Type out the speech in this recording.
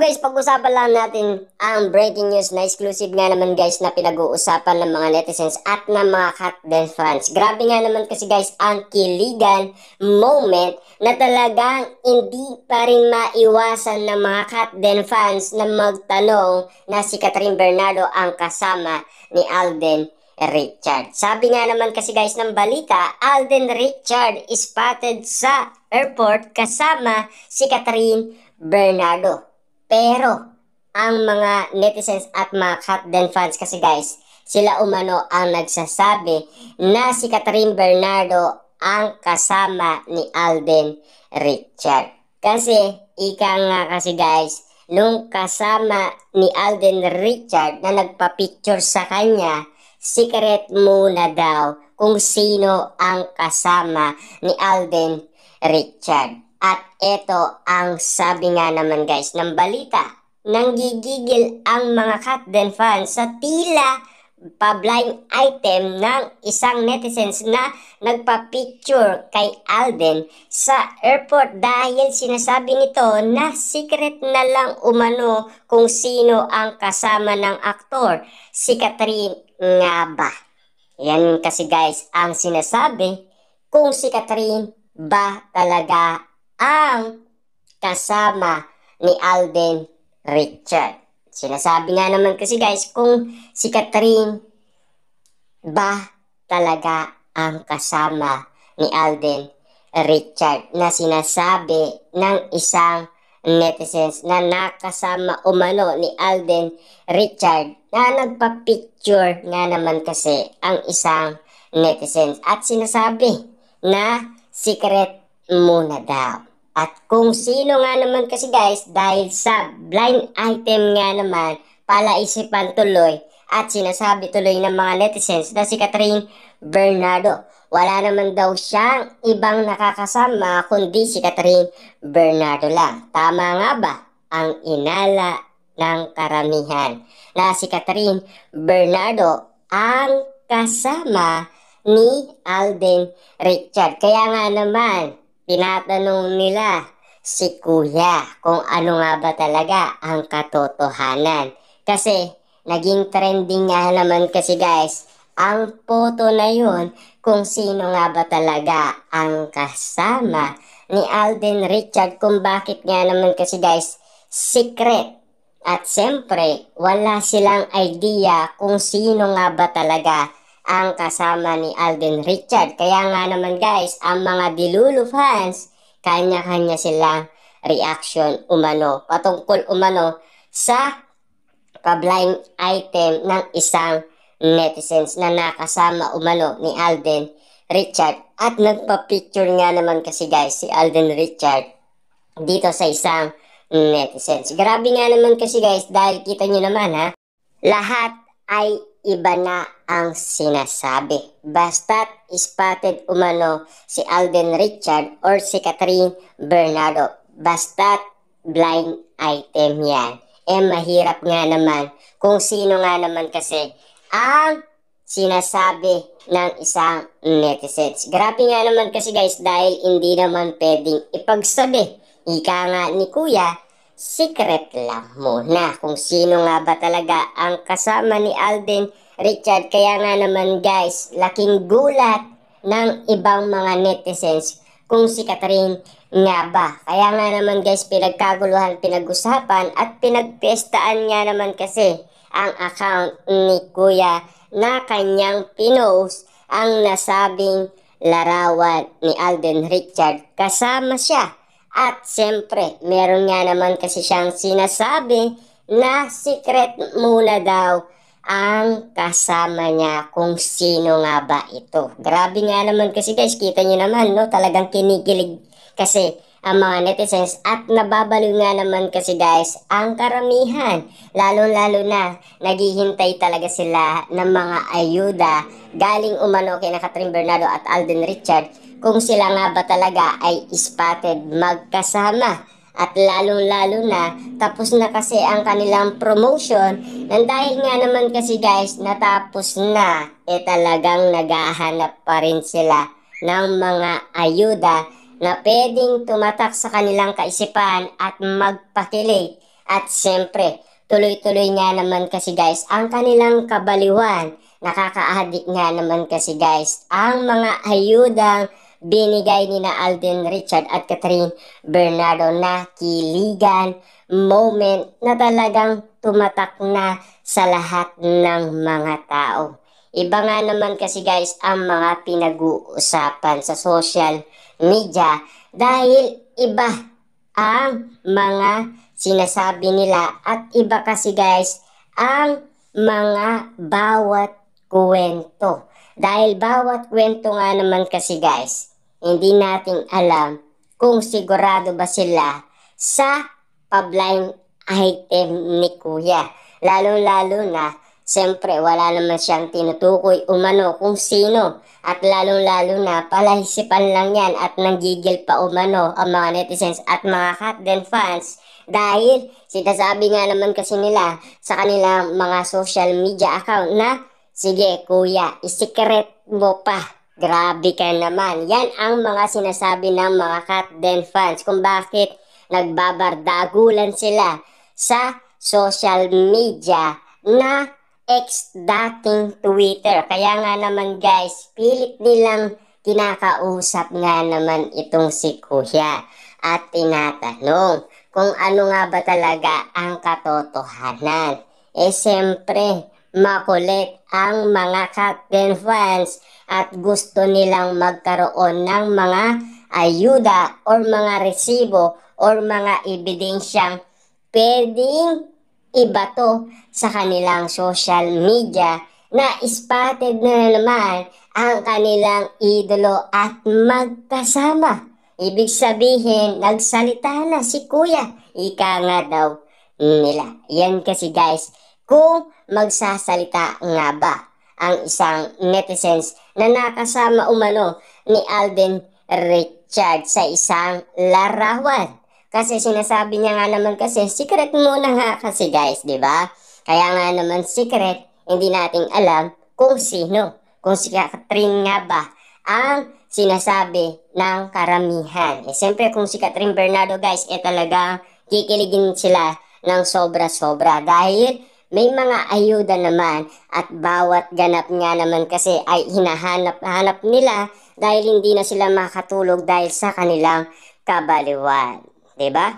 guys, pag-usapan lang natin ang breaking news na exclusive nga naman guys na pinag-uusapan ng mga netizens at ng mga Katden fans. Grabe nga naman kasi guys ang kiligan moment na talagang hindi pa rin maiwasan ng mga Katden fans na magtanong na si Catherine Bernardo ang kasama ni Alden Richard. Sabi nga naman kasi guys ng balita, Alden Richard is spotted sa airport kasama si Catherine Bernardo. Pero ang mga netizens at mga Katden fans kasi guys, sila umano ang nagsasabi na si Catherine Bernardo ang kasama ni Alden Richard. Kasi ika nga kasi guys, nung kasama ni Alden Richard na nagpa-picture sa kanya, secret muna daw kung sino ang kasama ni Alden Richard. At ito ang sabi nga naman guys ng balita. Nanggigigil ang mga Katden fans sa tila pa-blind item ng isang netizens na nagpa-picture kay Alden sa airport dahil sinasabi nito na secret na lang umano kung sino ang kasama ng aktor. Si Catherine nga ba? Yan kasi guys ang sinasabi kung si Catherine ba talaga ang kasama ni Alden Richard. Sinasabi nga naman kasi guys kung si Catherine ba talaga ang kasama ni Alden Richard na sinasabi ng isang netizens na nakasama umano ni Alden Richard na nagpa-picture nga naman kasi ang isang netizens at sinasabi na secret muna daw. At kung sino nga naman kasi guys, dahil sa blind item nga naman, palaisipan tuloy at sinasabi tuloy ng mga netizens na si Catherine Bernardo. Wala naman daw siyang ibang nakakasama kundi si Catherine Bernardo lang. Tama nga ba ang inala ng karamihan na si Catherine Bernardo ang kasama ni Alden Richard? Kaya nga naman, tinatanong nila si Kuya kung ano nga ba talaga ang katotohanan. Kasi naging trending nga naman kasi guys ang photo na yun kung sino nga ba talaga ang kasama ni Alden Richard, kung bakit nga naman kasi guys secret. At siyempre wala silang idea kung sino nga ba talaga ang kasama ni Alden Richard. Kaya nga naman guys, ang mga Dilulu fans, kanya-kanya silang reaction umano, patungkol umano sa pa-blind item ng isang netizens na nakasama umano ni Alden Richard. At nagpa-picture nga naman kasi guys si Alden Richard dito sa isang netizens. Grabe nga naman kasi guys dahil kita nyo naman ha, lahat ay iba na ang sinasabi. Basta't spotted umano si Alden Richard or si Catherine Bernardo. Basta't blind item yan. Mahirap nga naman kung sino nga naman kasi ang sinasabi ng isang netizens. Grabe nga naman kasi guys dahil hindi naman pwedeng ipagsabi. Ika nga ni Kuya, secret lang muna kung sino nga ba talaga ang kasama ni Alden Richard. Kaya nga naman guys, laking gulat ng ibang mga netizens kung si Catherine nga ba. Kaya nga naman guys, pinagkaguluhan, pinag-usapan at pinagpestaan nga naman kasi ang account ni Kuya na kanyang pinost ang nasabing larawan ni Alden Richard kasama siya. At siyempre, meron nga naman kasi siyang sinasabi na secret muna daw ang kasama niya kung sino nga ba ito. Grabe nga naman kasi guys, kita nyo naman no, talagang kinikilig kasi ang mga netizens at nababaliw nga naman kasi guys ang karamihan. Lalo-lalo na naghihintay talaga sila ng mga ayuda galing umano kina Catherine Bernardo at Alden Richard kung sila nga ba talaga ay spotted magkasama. At lalong-lalo na tapos na kasi ang kanilang promotion nang dahil nga naman kasi guys natapos na, talagang naghahanap pa rin sila ng mga ayuda na pwedeng tumatak sa kanilang kaisipan at magpakilig At siyempre, tuloy-tuloy nga naman kasi guys ang kanilang kabaliwan. Nakaka-addict nga naman kasi guys ang mga ayudang binigay ni na Alden Richard at Catherine Bernardo na kiligan moment na talagang tumatak na sa lahat ng mga tao. Iba nga naman kasi guys ang mga pinag-uusapan sa social media dahil iba ang mga sinasabi nila at iba kasi guys ang mga bawat kwento. Dahil bawat kwento nga naman kasi guys, hindi nating alam kung sigurado ba sila sa pa-blind item ni Kuya. Lalo-lalo na, siyempre wala naman siyang tinutukoy umano kung sino. At lalong-lalo na, palahisipan lang yan at nanggigil pa umano ang mga netizens at mga Katden fans. Dahil sinasabi nga naman kasi nila sa kanilang mga social media account na, sige kuya, isikret mo pa. Grabe ka naman. Yan ang mga sinasabi ng mga Katden fans kung bakit nagbabardagulan sila sa social media na ex dating Twitter. Kaya nga naman guys, pilit nilang kinakausap nga naman itong si Kuya at tinatanong kung ano nga ba talaga ang katotohanan. Siyempre, makulit ang mga Katden fans at gusto nilang magkaroon ng mga ayuda or mga resibo or mga ebidensyang pwedeng ibato sa kanilang social media na spotted na naman ang kanilang idolo at magkasama. Ibig sabihin, nagsalita na si Kuya. Ika nga daw nila. Yan kasi guys, kung magsasalita nga ba ang isang netizens na nakasama umano ni Alden Richard sa isang larawan. Kasi sinasabi niya nga naman kasi, secret muna nga kasi guys, di ba? Kaya nga naman secret, hindi nating alam kung sino. Kung si Catherine nga ba ang sinasabi ng karamihan. Siyempre kung si Catherine Bernardo guys, talagang kikiligin sila ng sobra-sobra. Dahil may mga ayuda naman at bawat ganap nga naman kasi ay hinahanap-hanap nila dahil hindi na sila makatulog dahil sa kanilang kabaliwan. Diba?